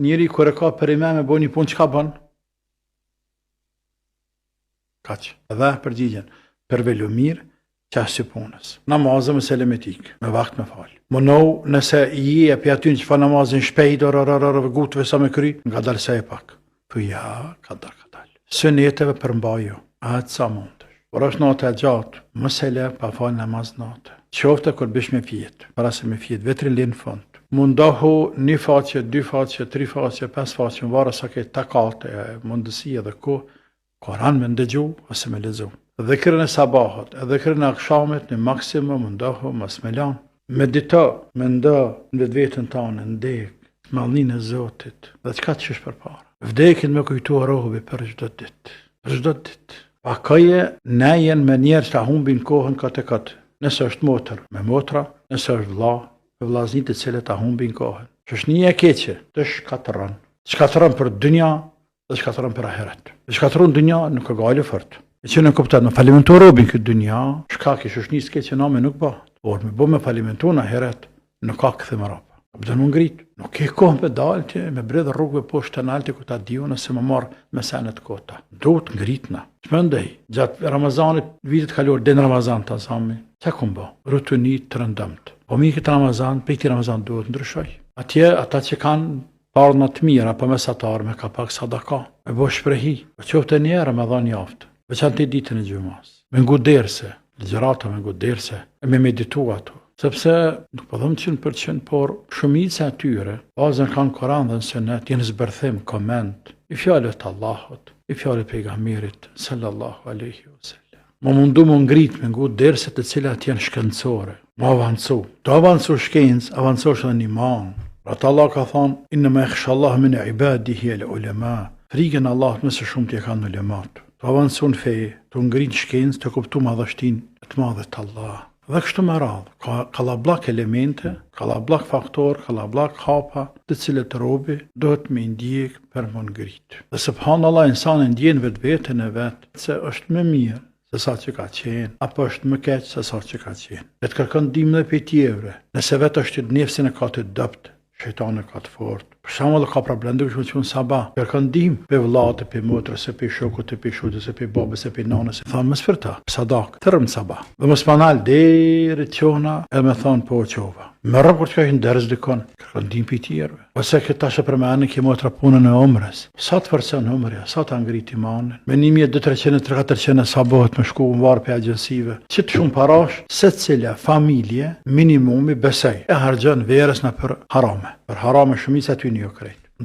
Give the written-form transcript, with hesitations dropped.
njëri kur e ka për imam e bën një punë, çka bën? Kaq. Dhe përgjigjen për velu mirë, qasë që punës. Namazë më selemetik, me vakt me falë. Mënou nëse i e për aty në që fa namazin shpejt, gutëve sa me kry, nga dalë se e pak. Për ja, ka dalë. Sëneteve përmbajo, atë sa mundësh. Por është natë e gjatë, më sele pa falë namaz natë. Qofte kur bish me fjetë, para se me fjetë, vetrin linë fund. Mundohu një faqe, 2 faqe, 3 faqe, 5 faqe, në varë sa ke takate, mundësia dhe ko, Koran me ndëgju, ose me lezu. Dhikrën e sabahut, dhikrën e akshamit, në maksimum mundohu mas me lanë. Medito, mendo në vetën tonë, ndek, mallnin e Zotit, dhe çka të qysh përpara. Vdekin me kujtu rohëve për çdo ditë. Për çdo ditë. Pa kaje, ne jenë me njerë që humbin kohën këtë këtë. Nëse është motër, me motra, nëse është vlla, me vllaznit të cilët humbin kohën. Që është një e keqe, të shkatëron. Shkatëron për dynja, dhe shkatëron për ahiret. Dhe shkatëron dynja nuk e gale fort. E që në kuptat, me falimentu robin këtë dynja, shka kish është një s'ke që name nuk bëhet. Por me bo me falimentu në ahiret, nuk ka këthe më rapa. Bëdhe më ngrit. Nuk ke kohën për dalë që me bredhe rrugve poshtë të nalti ku ta dio nëse më marë me senet kota. Duhet ngritna. Shpëndej, gjatë Ramazanit, vitet kalor, den Ramazan të asami, që kom bo? Rutunit të rëndëmt. Po mi këtë Ramazan, për këti Ramazan duhet ndryshoj. Atje, ata që kanë parëna të mira, pa mesatar me ka pak sadaka, me bo shprehi, po qofte një Ramazan jaftë, veçan të ditën e gjumas, me ngu derse, ligjërata me ngu derse, e me meditu ato, sepse nuk po dhëmë 100%, por shumica atyre, bazën kanë Koran dhe në Sunet, jenë zbërthim, koment, i fjallet Allahut, i fjallet pejgamberit, sallallahu alaihi wasallam. Më mundu më ngrit me ngu derse të cilat janë shkencore, më avancu. Të avancu shkencë, avancosh dhe një iman. Atë Allah ka thonë, inna me ekhsha Allah min e ibadihi e ulema. Frikën Allah më së shumë t'je kanë ulemat. Të avancu në feje, të ngrit shkencë, të kuptu madhështin e të madhe të Allah. Dhe kështu me radhë, ka lablak elemente, ka lablak faktor, ka lablak hapa, të cilët robi dohet me ndjek për më ngrit. Dhe subhanallah, insani ndjen vetë vetën e vetë, se është më mirë se sa që ka qenë, apo është më keq se sa që ka qenë. Dhe të kërkon ndihmë dhe për tjevre, nëse vetë është të nefsin e ka të dëpt, shejtani ka të fort. Për shembull ka problem duke qenë sabah. Kërkon ndihmë pe vllaut, pe motrës, pe shokut, pe shudës, pe babës, pe nanës. Thamë mos për ta. Sadak, tërëm sabah. Dhe mos panal deri çona, e më thon po çova. Më rrok kur të kajnë dërës dikon, kërkon ndihmë për tjerëve. Ose këta që për me anë ke motra punën e umrës. Sa të forcon umrja, sa të ngrit imanin. Me 1200-400 sa bëhet me shku në varë për agjensive. Që të shumë parash, se cila familje minimumi besej. E hargjën verës në për harame. Për harame shumica ty një krejt.